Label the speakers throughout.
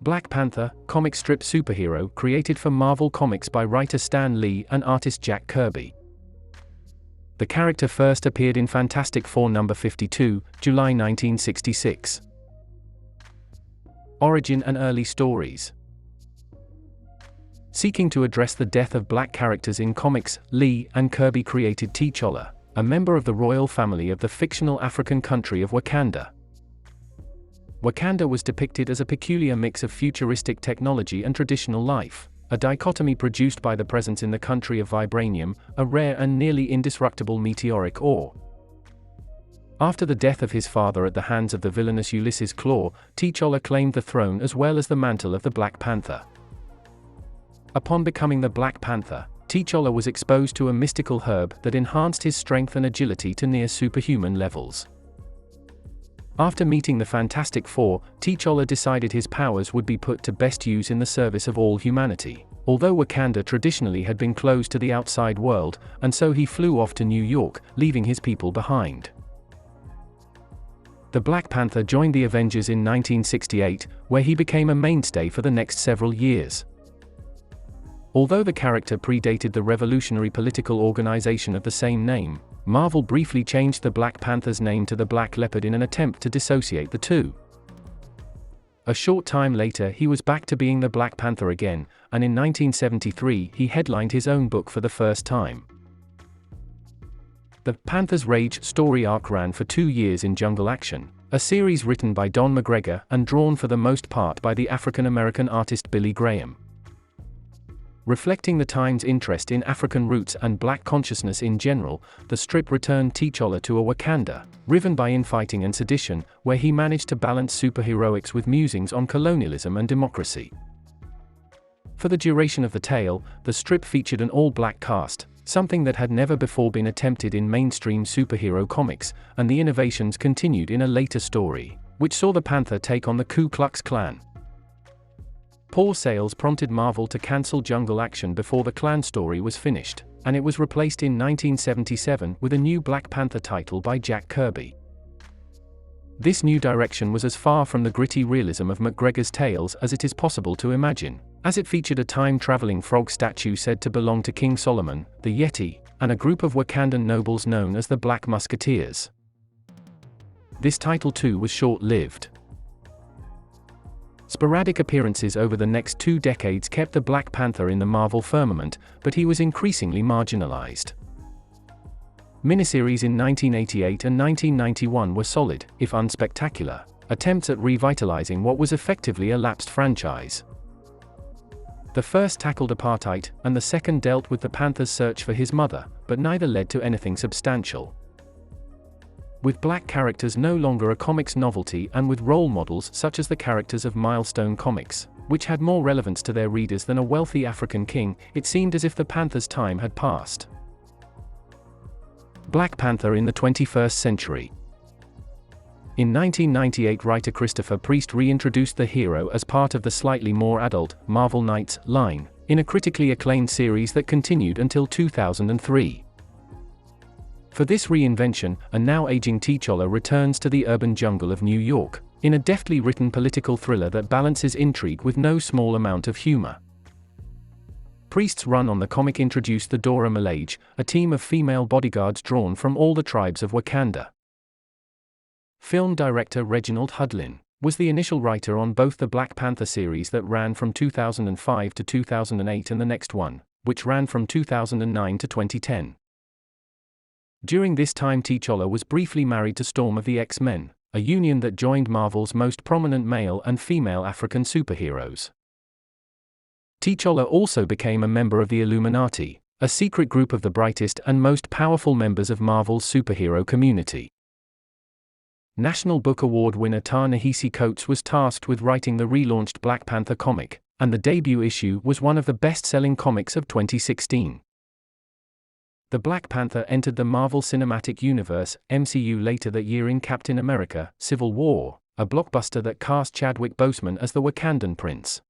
Speaker 1: Black Panther, comic strip superhero created for Marvel Comics by writer Stan Lee and artist Jack Kirby. The character first appeared in Fantastic Four number 52, July 1966. Origin and early stories. Seeking to address the death of black characters in comics, Lee and Kirby created T'Challa, a member of the royal family of the fictional African country of Wakanda. Wakanda was depicted as a peculiar mix of futuristic technology and traditional life, a dichotomy produced by the presence in the country of vibranium, a rare and nearly indestructible meteoric ore. After the death of his father at the hands of the villainous Ulysses Klaue, T'Challa claimed the throne as well as the mantle of the Black Panther. Upon becoming the Black Panther, T'Challa was exposed to a mystical herb that enhanced his strength and agility to near superhuman levels. After meeting the Fantastic Four, T'Challa decided his powers would be put to best use in the service of all humanity, although Wakanda traditionally had been closed to the outside world, and so he flew off to New York, leaving his people behind. The Black Panther joined the Avengers in 1968, where he became a mainstay for the next several years. Although the character predated the revolutionary political organization of the same name, Marvel briefly changed the Black Panther's name to the Black Leopard in an attempt to dissociate the two. A short time later he was back to being the Black Panther again, and in 1973 he headlined his own book for the first time. The Panther's Rage story arc ran for 2 years in Jungle Action, a series written by Don McGregor and drawn for the most part by the African-American artist Billy Graham. Reflecting the time's interest in African roots and black consciousness in general, the strip returned T'Challa to a Wakanda, riven by infighting and sedition, where he managed to balance superheroics with musings on colonialism and democracy. For the duration of the tale, the strip featured an all-black cast, something that had never before been attempted in mainstream superhero comics, and the innovations continued in a later story, which saw the Panther take on the Ku Klux Klan. Poor sales prompted Marvel to cancel Jungle Action before the Klan story was finished, and it was replaced in 1977 with a new Black Panther title by Jack Kirby. This new direction was as far from the gritty realism of McGregor's tales as it is possible to imagine, as it featured a time-traveling frog statue said to belong to King Solomon, the Yeti, and a group of Wakandan nobles known as the Black Musketeers. This title too was short-lived. Sporadic appearances over the next 2 decades kept the Black Panther in the Marvel firmament, but he was increasingly marginalized. Miniseries in 1988 and 1991 were solid, if unspectacular, attempts at revitalizing what was effectively a lapsed franchise. The first tackled apartheid, and the second dealt with the Panther's search for his mother, but neither led to anything substantial. With black characters no longer a comics novelty and with role models such as the characters of Milestone Comics, which had more relevance to their readers than a wealthy African king, it seemed as if the Panther's time had passed. Black Panther in the 21st century. In 1998 writer Christopher Priest reintroduced the hero as part of the slightly more adult Marvel Knights line, in a critically acclaimed series that continued until 2003. For this reinvention, a now aging T'Challa returns to the urban jungle of New York, in a deftly written political thriller that balances intrigue with no small amount of humor. Priest's run on the comic introduced the Dora Milaje, a team of female bodyguards drawn from all the tribes of Wakanda. Film director Reginald Hudlin was the initial writer on both the Black Panther series that ran from 2005 to 2008 and the next one, which ran from 2009 to 2010. During this time T'Challa was briefly married to Storm of the X-Men, a union that joined Marvel's most prominent male and female African superheroes. T'Challa also became a member of the Illuminati, a secret group of the brightest and most powerful members of Marvel's superhero community. National Book Award winner Ta-Nehisi Coates was tasked with writing the relaunched Black Panther comic, and the debut issue was one of the best-selling comics of 2016. The Black Panther entered the Marvel Cinematic Universe, MCU, later that year in Captain America: Civil War, a blockbuster that cast Chadwick Boseman as the Wakandan prince.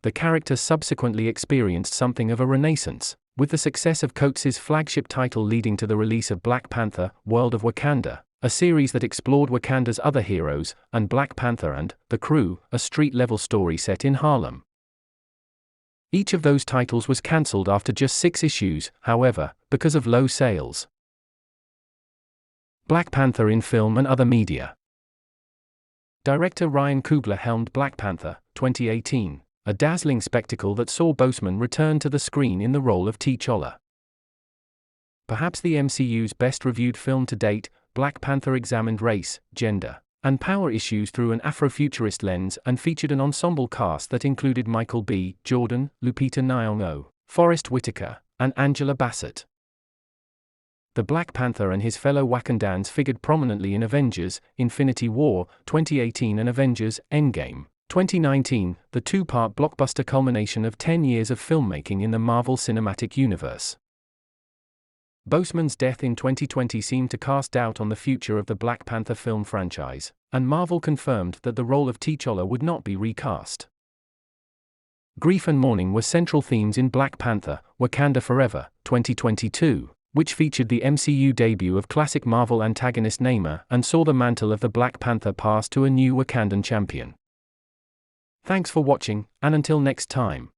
Speaker 1: The character subsequently experienced something of a renaissance, with the success of Coates' flagship title leading to the release of Black Panther: World of Wakanda, a series that explored Wakanda's other heroes, and Black Panther and The Crew, a street-level story set in Harlem. Each of those titles was cancelled after just 6 issues, however, because of low sales. Black Panther in film and other media. Director Ryan Coogler helmed Black Panther, 2018, a dazzling spectacle that saw Boseman return to the screen in the role of T'Challa. Perhaps the MCU's best-reviewed film to date, Black Panther examined race, gender, and power issues through an Afrofuturist lens and featured an ensemble cast that included Michael B. Jordan, Lupita Nyong'o, Forrest Whitaker, and Angela Bassett. The Black Panther and his fellow Wakandans figured prominently in Avengers: Infinity War, 2018 and Avengers: Endgame, 2019, the 2-part blockbuster culmination of 10 years of filmmaking in the Marvel Cinematic Universe. Boseman's death in 2020 seemed to cast doubt on the future of the Black Panther film franchise, and Marvel confirmed that the role of T'Challa would not be recast. Grief and mourning were central themes in Black Panther: Wakanda Forever, 2022, which featured the MCU debut of classic Marvel antagonist Namor and saw the mantle of the Black Panther pass to a new Wakandan champion. Thanks for watching, and until next time.